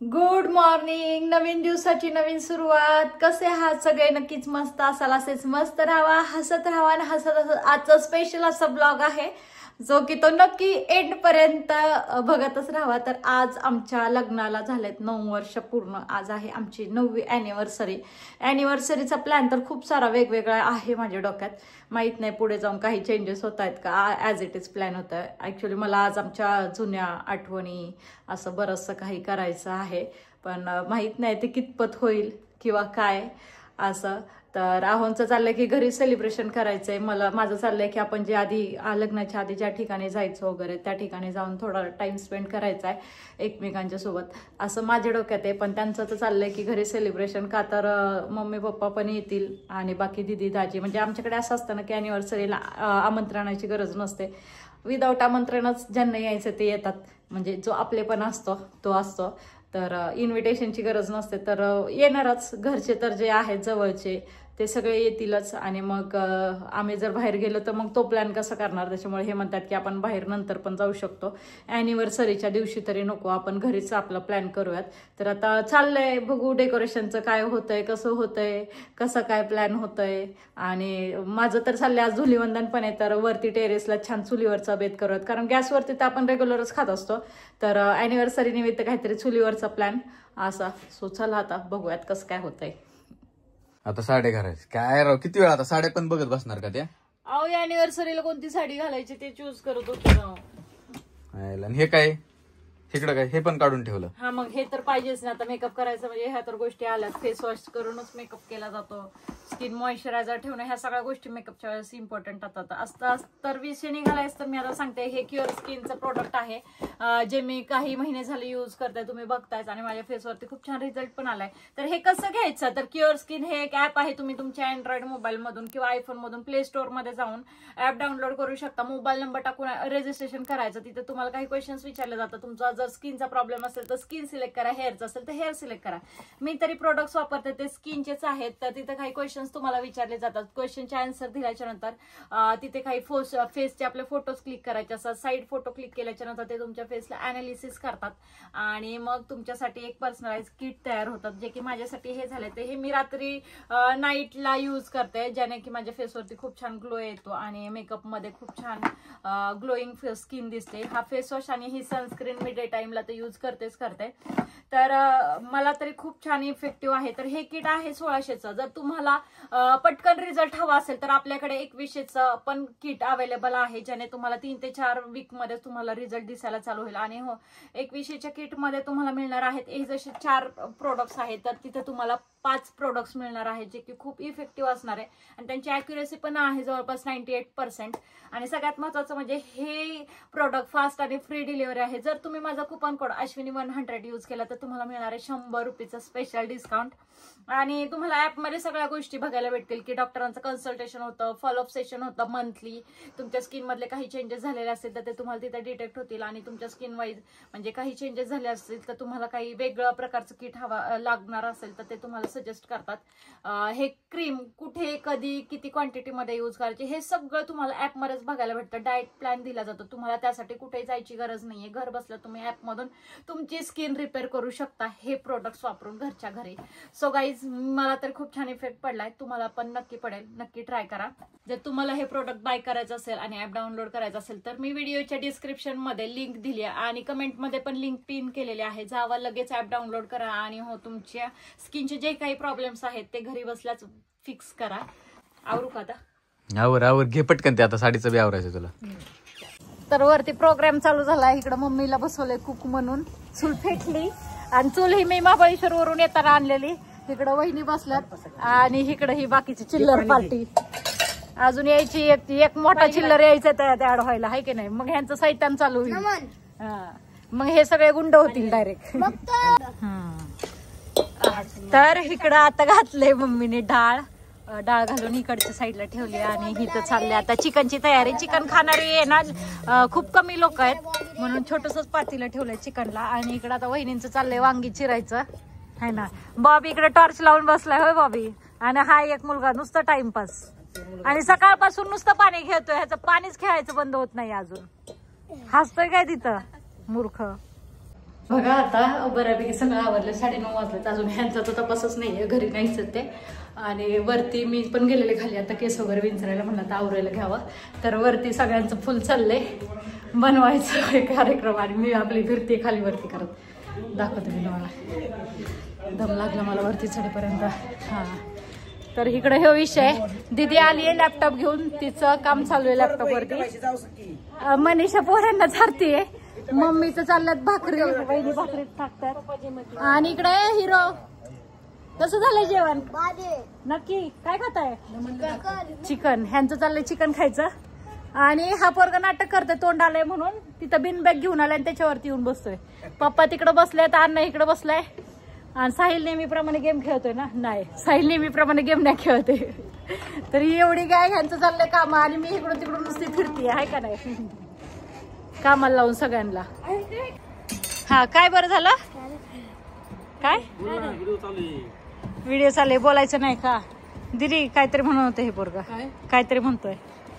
Good morning. नवीन दिवसाची नवीन सुरुवात. कसे आहात सगळे? नक्कीच मस्त असाल. असेच मस्त राहा, हसत राहा आणि हसत हसत. आजचा स्पेशल असा ब्लॉग आहे जो की तो नक्की एंड पर्यंत बघतच राहावा. तर आज आमच्या लग्नाला झालेत 9 वर्ष पूर्ण. आज आहे आमची 9वी अॅनिव्हर्सरी. अॅनिव्हर्सरीचा प्लॅन तर खूप सारा वेगवेगळा आहे माझ्या डोक्यात. माहित नाही पुढे जाऊन काही चेंजेस होत आहेत का, ॲज इट इज प्लॅन होत आहे. ॲक्च्युली मला आज आमच्या जुन्या आठवणी असं बरंचसं काही करायचं आहे, पण माहीत नाही ते कितपत होईल किंवा काय असं. तर राहुलचं चाललंय की घरी सेलिब्रेशन करायचंय. माझं चाललंय की आपण जे आधी लग्नाच्या आधी ज्या ठिकाणी जायचं वगैरे त्या ठिकाणी जाऊन थोडा टाइम स्पेंड करायचा आहे एकमेकांच्या सोबत, असं माझ्या डोक्यात आहे. पण त्यांचं तर चाललंय की घरी सेलिब्रेशन का, तर मम्मी पप्पा पण येतील आणि बाकी दिदी दाजी. म्हणजे आमच्याकडे असं असतं ना की अॅनिव्हर्सरीला आमंत्रणाची गरज नसते. विदाऊट आमंत्रणच ज्यांना यायचं ते येतात. म्हणजे जो आपलेपण असतो तो असतो. तर इन्व्हिटेशनची गरज नसते. तर येणारच घरचे तर जे आहेत जवळचे ते सगळे येतीलच. आणि मग आम्ही जर बाहेर गेलो तर मग तो प्लॅन कसा करणार. त्याच्यामुळे हे म्हणतात की आपण बाहेर नंतर पण जाऊ शकतो, ॲनिव्हर्सरीच्या दिवशी तरी नको, आपण घरीच आपला प्लॅन करूयात. तर आता चाललंय बघू डेकोरेशनचं काय होतंय, कसं होतंय, कसं काय प्लॅन होतंय. आणि माझं तर चाललंय आज धुलीवंदन पण आहे, तर वरती टेरेसला छान चुलीवरचा बेत करूयात. कारण गॅसवरती तर आपण रेग्युलरच खात असतो. तर ॲनिव्हर्सरी निमित्त काहीतरी चुलीवरचा प्लॅन असा. सो चला आता बघूयात कसं काय होतंय. आता साड्या घालायची काय राव, किती वेळ आता साड्या पण बघत बसणार का त्या? अहो अॅनिव्हर्सरीला कोणती साडी घालायची ते चूज करत होते ना. आणि हे काय इकडं काय, हे पण काढून ठेवलं? हा मग हे तर पाहिजेच ना. आता मेकअप करायचं म्हणजे ह्या तर गोष्टी आल्यात. फेस वॉश करूनच मेकअप केला जातो. स्किन मॉइश्चरायझर ठेवणं, ह्या सगळ्या गोष्टी मेकअपच्या वेळेस इम्पॉर्टंट असतात. तर विषय निघालायच तर मी आता सांगते. हे क्युअर स्किनचं प्रोडक्ट आहे जे मी काही महिने झाले यूज करते, तुम्ही बघतायच. आणि माझ्या फेसवरती खूप छान रिझल्ट पण आलाय. तर हे कसं घ्यायचं, तर क्युअर स्किन हे एक ऍप आहे. तुम्ही तुमच्या अँड्रॉइड मोबाईल मधून किंवा आयफोन मधून प्ले स्टोअर मध्ये जाऊन ऍप डाउनलोड करू शकता. मोबाईल नंबर टाकून रजिस्ट्रेशन करायचं. तिथे तुम्हाला काही क्वेश्चन्स विचारले जातात. तुमचा जर स्किनचा प्रॉब्लेम असेल तर स्किन सिलेक्ट करा, हेअरचं असेल तर हेअर सिलेक्ट करा. मी तरी प्रोडक्ट्स वापरते ते स्किनचेच आहेत. तर तिथे काही क्वेश्चन्स तुम्हाला विचारले जातात. क्वेश्चनचे आन्सर दिल्याच्या नंतर तिथे काही फेसचे आपले फोटोज क्लिक करायचे असतात. साईड फोटो क्लिक केल्याच्या नंतर ते तुमच्या फेसला अनालिसिस करतात आणि मग तुमच्यासाठी एक पर्सनलाइज किट तयार होतात. जे की माझ्यासाठी हे झाले, ते हे मी रात्री नाईटला यूज करते, ज्याने की माझ्या फेसवरती खूप छान ग्लो येतो आणि मेकअप मध्ये खूप छान ग्लोईंग स्किन दिसते. हा फेस वॉश आणि ही सनस्क्रीन मी डे टाइमला तर यूज करते. तर मला तरी खूप छान इफेक्टिव्ह आहे. तर हे किट आहे 1600चं. जर तुम्हाला पटकन रिझल्ट हवा असेल तर आपल्याकडे 2100चं पण किट अवेलेबल आहे, ज्याने तुम्हाला 3 ते 4 वीक मध्ये तुम्हाला रिझल्ट दिसायला चालू होईल. आणि हो, 2100च्या किट मध्ये तुम्हाला मिळणार आहेत हे जसे 4 प्रोडक्ट्स आहेत, तर तिथे तुम्हाला 5 प्रोडक्ट्स मिळणार आहेत जे की खूप इफेक्टिव्ह असणार आहे. आणि त्यांची अॅक्युरेसी पण आहे जवळपास 98%. आणि सगळ्यात महत्त्वाचं म्हणजे हे प्रोडक्ट फास्ट आणि फ्री डिलिव्हरी आहे. जर तुम्ही माझा कुपन कोड अश्विनी100 यूज केला तर तुम्हाला मिळणार आहे 100 रुपीचं स्पेशल डिस्काउंट. आणि तुम्हाला ऍपमध्ये सगळ्या गोष्टी बघायला भेटतील की डॉक्टरांचं कन्सल्टेशन होतं, फॉलोअप सेशन होतं मंथली. तुमच्या स्किन मधले काही चेंजेस झालेले असतील तर ते तुम्हाला तिथे डिटेक्ट होतील. आणि तुमच्या स्किन वाईज म्हणजे काही चेंजेस झाले असतील तर तुम्हाला काही वेगळं प्रकारचं किट हवा लागणार असेल तर ते तुम्हाला सजेस्ट करतात. हे क्रीम कुठे, कधी, किती क्वांटिटीमध्ये यूज करायचे हे सगळं तुम्हाला ऍपमध्येच बघायला भेटतं. डाएट प्लॅन दिला जातो. तुम्हाला त्यासाठी कुठेही जायची गरज नाहीये. घर बसल्या तुम्ही ऍपमधून तुमची स्किन रिपेअर करू शकता हे प्रोडक्ट्स वापरून घरच्या घरी. सो गाईज, मला तर खूप छान इफेक्ट पडलाय. तुम्हाला पण नक्की पडेल. नक्की ट्राय करा. जर तुम्हाला हे प्रोडक्ट बाय करायचं असेल आणि ऍप डाउनलोड करायचं असेल तर मी व्हिडिओच्या डिस्क्रिप्शन मध्ये लिंक दिली आहे आणि कमेंट मध्ये पण लिंक पिन केलेली आहे. जावा, लगेच ऍप डाउनलोड करा आणि हो, तुमच्या स्किनचे जे काही प्रॉब्लेम्स आहेत ते घरी बसल्याच फिक्स करा. आवरू का आता? आवर घे पटकन ते. आता साडीचं बी आवरायचं तुला. तर वरती प्रोग्राम चालू झाला. इकडं मम्मीला बसवलंय कुक म्हणून. चूल पेटली आणि चूल ही मी महाबळेश्वर वरून येताना आणलेली. इकडं वहिनी बसल्यात आणि इकडं ही बाकीची चिल्लर पार्टी अजून यायची. एक मोठा चिल्लर यायचा त्या ऍड व्हायला, आहे की नाही. मग ह्यांचं सैतान चालू होईल. मग हे सगळे गुंड होतील डायरेक्ट. तर इकडं आता घातलंय मम्मीने डाळ घालून इकडच्या साईडला ठेवली आणि इथं चालले आता चिकनची तयारी. चिकन खाणारे आहे ना खूप कमी लोक आहेत म्हणून छोटसच पातीला ठेवलंय चिकनला. आणि इकडं आता वहिनींचं चाललंय वांगी चिरायचं, है ना. बॉबी इकडे टॉर्च लावून बसलाय. होय बॉबी. आणि हा एक मुलगा नुसतं टाइमपास. आणि सकाळपासून नुसतं पाणी खेळतोय. ह्याचं पाणीच खेळायचं बंद होत नाही अजून. हसतोय काय तिथं मूर्ख. बघा आता बऱ्यापैकी सगळं आवरलं, 9:30 वाजलेत, अजून ह्यांचा तर तपासच नाहीये, घरी नाहीच ते. आणि वरती मी पण गेलेले खाली आता केस वगैरे विंचरायला, म्हणलं आता आवरायला घ्यावं. तर वरती सगळ्यांचं फुल चाललंय बनवायचं कार्यक्रम आणि मी आपली फिरते खाली वरती करत दाखवते मी तुम्हाला. दम लागला मला वरती चढेपर्यंत. हां तर इकडे हे विषय, दीदी आली आहे लॅपटॉप घेऊन, तिचं काम चालू आहे लॅपटॉप वरती. मनीषा पोरांना झारतीये, मम्मीचं चालल्यात भाकरी, वहिनी भाकरी टाकतात. आणि इकडे हिरो, कसं झालंय जेवण? नक्की काय खाताय? चिकन. ह्यांचं चाललंय चिकन खायचं. आणि हा पोरगा नाटक करतोय तोंड आलंय म्हणून, तिथं बिन बॅग घेऊन आलाय आणि त्याच्यावरती येऊन बसतोय. पप्पा तिकडे बसलाय, अण्णा इकडे बसलाय. आणि साहिल नेहमीप्रमाणे गेम खेळतोय ना? नाही, साहिल नेहमीप्रमाणे गेम नाही खेळतोय. तरी एवढी काय ह्यांचं चाललंय काम, आणि मी इकडून तिकडून नुसती फिरतीये, आहे का नाही? कामाला लावून सगळ्यांना. हा काय बरं झालं? काय व्हिडिओ चालू, बोलायचं नाही का? दिदी काहीतरी म्हणत होते हे पोरगा, काहीतरी म्हणतोय.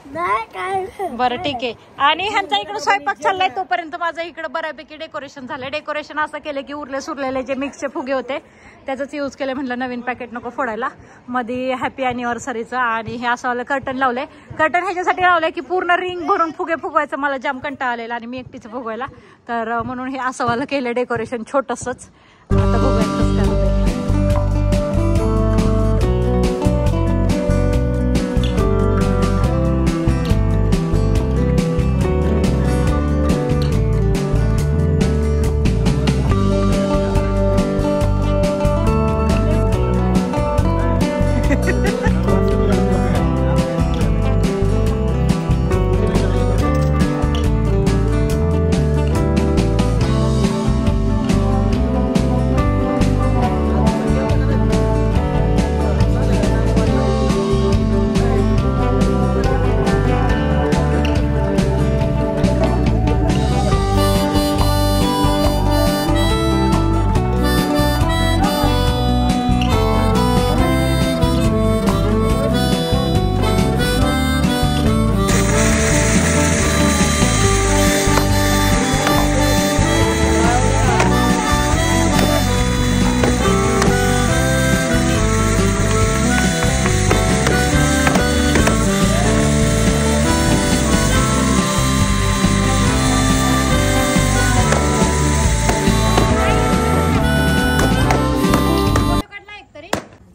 बरं ठीक आहे. आणि ह्यांचा इकडे स्वयंपाक चाललाय, तोपर्यंत माझं इकडे बऱ्यापैकी डेकोरेशन झालंय. डेकोरेशन असं केलं की उरले सुरलेले जे मिक्सचे फुगे होते त्याच यूज केले, म्हटलं नवीन पॅकेट नको फोडायला. मध्ये हॅपी अॅनिव्हर्सरीचं आणि हे असं वाला कर्टन लावलंय. कर्टन ह्याच्यासाठी लावलंय की पूर्ण रिंग भरून फुगे फुगवायचं मला जाम कंटाळा आलेला आणि मी एकटीचं फुगवायला, तर म्हणून हे असं वाला केलं डेकोरेशन छोटंसंच. आता बघूया कसं काय होतंय.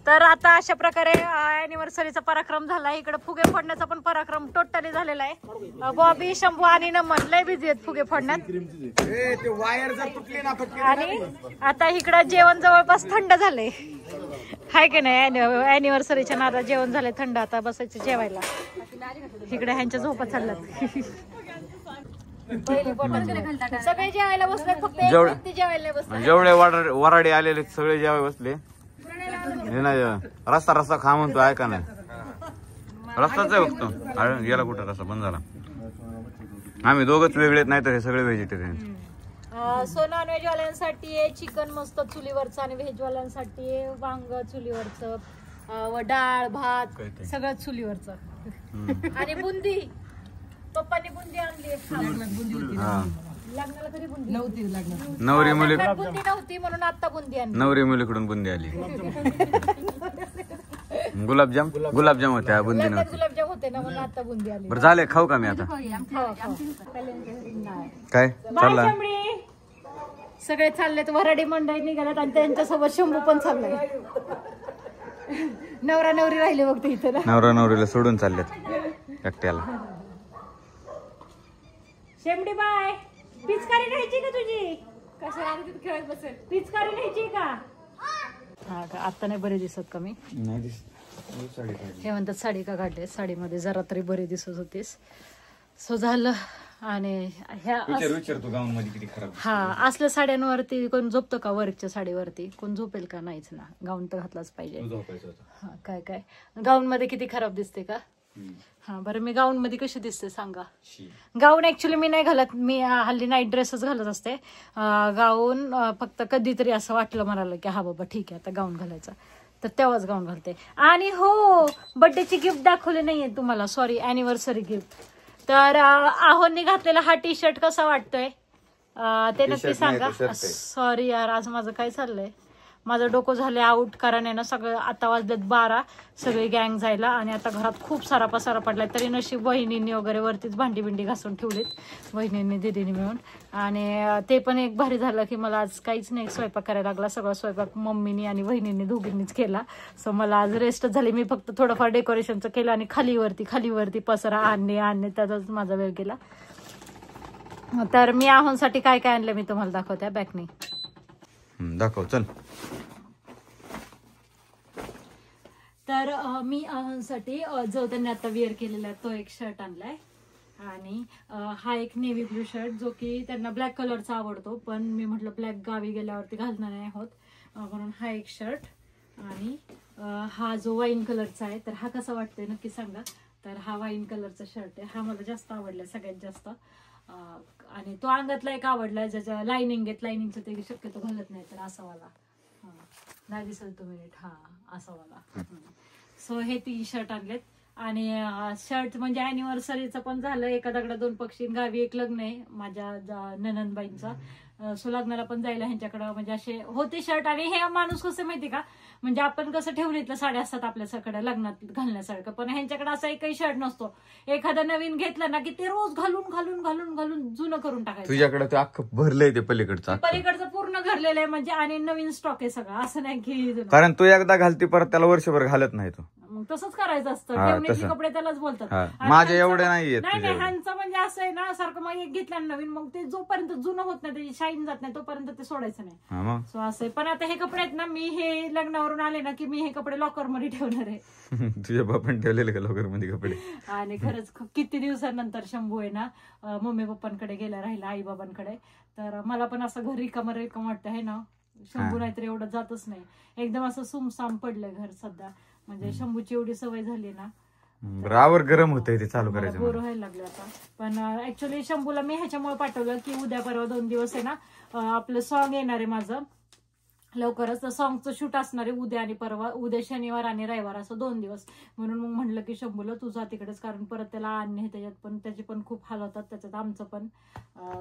तर आता अशा प्रकारे अॅनिव्हर्सरीचा पराक्रम झाला. इकडे फुगे फोडण्याचा पण पराक्रम टोटली झालेला आहे. बॉबी, शंभू आणि नमन लय बिझी आहेत फुगे फोडण्यात. आणि आता इकडं जेवण जवळपास थंड झालंय, हाय की नाही? अॅनिव्हर्सरीच्या नादात जेवण झालंय थंड. आता बसायचं जेवायला. इकडे ह्यांच्या झोपा चालल्यात. सगळे जेवायला बसले, फक्त जेवायला बसले. जेवढे वराडे आलेले सगळे जेवायला बसले. रस्ता रस्ता खा म्हणतो, ऐका नाही, रस्ताच आहे बघतो. गेला कुठं रस्ता बंद झाला. आम्ही दोघच वेगळेच, नाही तर हे सगळे व्हेजिटेरियन. सो नॉन व्हेज वाल्यांसाठी चिकन मस्त चुलीवरचं आणि व्हेज वाल्यांसाठी वांग चुलीवरचं, डाळ भात सगळं चुलीवरचं. आणि बुंदी, पप्पांनी बुंदी आणली. लग्नाला तरी बुंदी नव्हती, नवरी मुली बुंदी नव्हती म्हणून आता बुंदी आणली. नवरी मुलीकडून बुंदी आली. गुलाबजाम होत्या, बुंदी नव्हती. गुलाबजाम होते ना म्हणून आता बुंदी आली. बरं झाले, खाऊ का मी आता? काय चालला? सगळे चाललेत, वराडी मंडळी निघाल्यात आणि त्यांच्यासोबत शंभू पण चाललाय. नवरा नवरी राहिले बघते इथे ना. नवरा नवरीला सोडून चाललेत एकट्याला. शेमडी बाय, पिचकारी न्यायची का तुझी? कशाला खेळत बसेल, पिचकारी न्यायची का? हा का, आता नाही बरे दिसत का मी? हे म्हणतात साडी का काढले, साडीमध्ये जरा तरी बरे दिसत होतीस. सो झालं. आणि ह्या गाऊन मध्ये किती खराब. हा, असल्या साड्यांवरती कोण झोपतं का? वर्कच्या साडीवरती कोण झोपेल का? नाहीच ना. गाऊन तर घातलाच पाहिजे. हा, काय काय गाऊन मध्ये किती खराब दिसते का? हा बरं, मी गाऊन मध्ये कशी दिसते सांगा? गाऊन ऍक्च्युली मी नाही घालत, मी हल्ली नाईट ड्रेसच घालत असते. गाऊन फक्त कधीतरी असं वाटलं मला की हा बाबा ठीक आहे आता गाऊन घालायचा, तर तेव्हाच गाऊन घालते. आणि हो, बर्थडेची गिफ्ट दाखवली नाहीये तुम्हाला, सॉरी, अॅनिव्हर्सरी गिफ्ट. तर आहोंनी घातलेला हा टी शर्ट कसा वाटतोय? ते नक्की सांगा. सॉरी यार, आज माझं काय चाललंय, माझं डोकं झालंय आउट, कारण आहे ना सगळं आता वाजलेत 12, सगळी गँग जायला आणि आता घरात खूप सारा पसारा पडलाय. तरी नशीब वहिनींनी वगैरे वरतीच भांडी बिंडी घासून ठेवलीत, वहिनींनी दिदीने मिळून. आणि ते पण एक भारी झालं की मला आज काहीच नाही स्वयंपाक करायला लागला. सगळा स्वयंपाक मम्मीनी आणि वहिनींनी दोघींनीच केला. सो मला आज रेस्ट झाली. मी फक्त थोडंफार डेकोरेशनचं केलं आणि खालीवरती पसारा आणणे त्याचाच माझा वेळ गेला. तर मी आहोंसाठी काय काय आणलं मी तुम्हाला दाखवते बॅकनी. दाखव चल. तर मी आहोंसाठी जो त्यांनी आता वेअर केलेला आहे तो एक शर्ट आणलाय आणि हा एक नेव्ही ब्लू शर्ट जो की त्यांना ब्लॅक कलरचा आवडतो, पण मी म्हटलं ब्लॅक गावी गेल्यावरती घालणार नाही आहोत म्हणून हा एक शर्ट. आणि हा जो वाईन कलरचा आहे, तर हा कसा वाटतोय नक्की सांगा. तर हा वाईन कलरचा शर्ट आहे, हा मला जास्त आवडलाय सगळ्यात जास्त. आणि तो अंगातला एक आवडलाय ज्याच्या लाइनिंग आहेत, लाइनिंगचं ते शक्यतो घालत नाही, तर असा वाला नाही दिसत तुम्ही, हा असा वाला. सो हे 3 शर्ट आणलेत. आणि शर्ट म्हणजे अॅनिव्हर्सरीचं पण झालं, एका दगडा 2 पक्षी. गावी एक लग्न आहे माझ्या ननंदबाईंचा, सो लग्नाला पण जायला ह्यांच्याकडं म्हणजे असे होते शर्ट. आणि हे माणूस कसं माहिती का, म्हणजे आपण कसं ठेवणीतलं साड्या असतात आपल्याकडे लग्नात घालण्यासारखं, पण ह्यांच्याकडे असा एकही शर्ट नसतो. एखादा नवीन घेतलं ना की ते रोज घालून जुनं करून टाकायचं. तुझ्याकडे ते अख्खं भरलंय ते पलीकडचं पूर्ण घरलेलं आहे म्हणजे. आणि नवीन स्टॉक आहे सगळं, असं नाही की कारण तू एकदा घालती परत त्याला वर्षभर घालत नाही तू. मग तसंच करायचं असतं, ठेवणीचे कपडे त्यालाच बोलतात. माझे एवढे नाही. ह्यांचं म्हणजे असं आहे ना, सारखं मग एक घेतलं नवीन, मग ते जोपर्यंत जुनं होत नाही त्याची शाईन जात नाही तोपर्यंत ते सोडायचं नाही. सो असं आहे. पण आता हे कपडे आहेत ना, मी हे लग्नावरून आले ना की मी हे कपडे लॉकर मध्ये ठेवणार आहे. तुझ्या बापाने ठेवलेले का लॉकर मध्ये कपडे? आणि खरंच किती दिवसानंतर शंभू आहे ना मम्मी पप्पांकडे गेला राहिला, आई बाबांकडे. तर मला पण असं घर रिकाम वाटतं आहे ना. शंभू नाहीतर एवढं जातच नाही, एकदम असं सुमसाम पडलंय घर सध्या. म्हणजे शंभूची एवढी सवय झाली ना, रावर गरम होतंय ते चालू करायचं, बोर व्हायला लागले आता. पण ऍक्च्युअली शंभूला मी ह्याच्यामुळे पाठवलं की उद्या परवा 2 दिवस आहे ना आपलं सॉन्ग येणार आहे माझं लवकरच. तर सॉन्गचं शूट असणार आहे उद्या आणि परवा, उद्या शनिवार आणि रविवार असं 2 दिवस. म्हणून मग म्हणलं की शंभूला तू जा तिकडेच, कारण परत त्याला आणणे त्याच्यात पण त्याची पण खूप हाल होतात, त्याच्यात आमचं पण.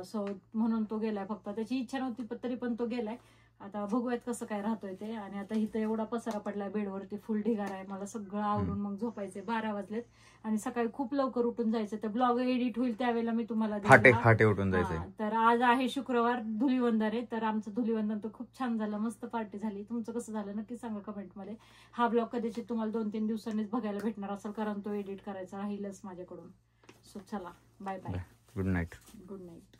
सो म्हणून तो गेलाय, फक्त त्याची इच्छा नव्हती तरी पण तो गेलाय. आता बघूयात कसं काय राहतोय ते. आणि आता इथं एवढा पसारा पडलाय बेडवरती, फुल ढिगारा आहे. मला सगळं आवरून मग झोपायचे. 12 वाजलेत आणि सकाळी खूप लवकर उठून जायचं. तर ब्लॉग एडिट होईल त्यावेळेला मी तुम्हाला फाटे उठून जायचं. तर आज आहे शुक्रवार, धुलीवंदन आहे. तर आमचं धुलीवंदन तर खूप छान झालं, मस्त पार्टी झाली. तुमचं कसं झालं नक्की सांगा कमेंटमध्ये. हा ब्लॉग कदाचित तुम्हाला 2-3 दिवसांनीच बघायला भेटणार असेल, कारण तो एडिट करायचा राहीलच माझ्याकडून. सो चला, bye bye, good night. Good night.